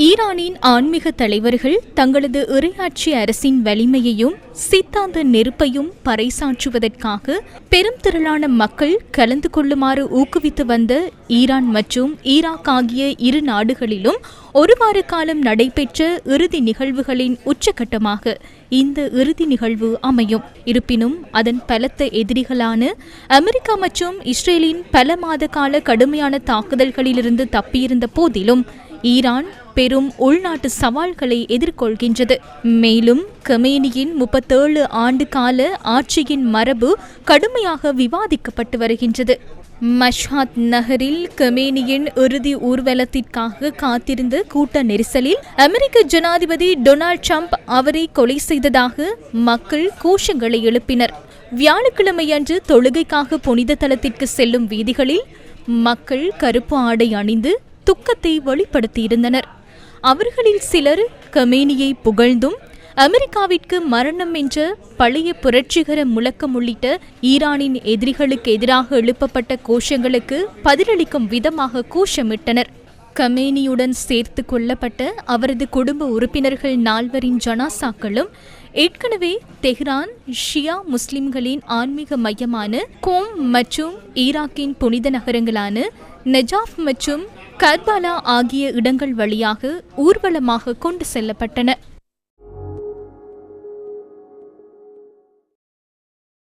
ஈரானின் ஆன்மீக தலைவர்கள் தங்களது இறையாட்சி அரசின் வலிமையையும் சித்தாந்த நெருப்பையும் பறைசாற்றுவதற்காக பெரும் திரளான மக்கள் கலந்து கொள்ளுமாறு ஊக்குவித்து வந்த ஈரான் மற்றும் ஈராக் ஆகிய இரு நாடுகளிலும் ஒரு வார காலம் நடைபெற்ற இறுதி நிகழ்வுகளின் உச்சகட்டமாக இந்த இறுதி நிகழ்வு அமையும். இருப்பினும் அதன் பலத்த எதிரிகளான அமெரிக்கா மற்றும் இஸ்ரேலின் பல மாத கால கடுமையான தாக்குதல்களிலிருந்து தப்பியிருந்த போதிலும் ஈரான் பெரும் உள்நாட்டு சவால்களை எதிர்கொள்கின்றது. மேலும் கமேனியின் 37 ஆண்டு கால ஆட்சியின் மரபு கடுமையாக விவாதிக்கப்பட்டு வருகின்றது. மஷ்ஹாத் நகரில் கமேனியின் இறுதி ஊர்வலத்திற்காக காத்திருந்த கூட்ட நெரிசலில் அமெரிக்க ஜனாதிபதி டொனால்ட் ட்ரம்ப் அவரை கொலை செய்ததாக மக்கள் கோஷங்களை எழுப்பினர். வியாழக்கிழமையன்று தொழுகைக்காக புனித தலத்திற்கு செல்லும் வீதிகளில் மக்கள் கருப்பு ஆடை அணிந்து துக்கத்தை வெளிப்படுத்தியிருந்தனர். அவர்களில் சிலர் கமேனியை புகழ்ந்தும் அமெரிக்காவிற்கு மரணம் என்ற பழைய புரட்சிகர முழக்கம் உள்ளிட்ட ஈரானின் எதிரிகளுக்கு எதிராக எழுப்பப்பட்ட கோஷங்களுக்கு பதிலளிக்கும் விதமாக கோஷமிட்டனர். கமேனியுடன் சேர்த்து கொள்ளப்பட்ட அவரது குடும்ப உறுப்பினர்கள் 4 ஜனாசாக்களும் ஏற்கனவே தெஹ்ரான் ஷியா முஸ்லிம்களின் ஆன்மீக மையமான கோம் மற்றும் ஈராக்கின் புனித நகரங்களான நஜாஃப் மற்றும் கர்பாலா ஆகிய இடங்கள் வழியாக ஊர்வலமாக கொண்டு செல்லப்பட்டன.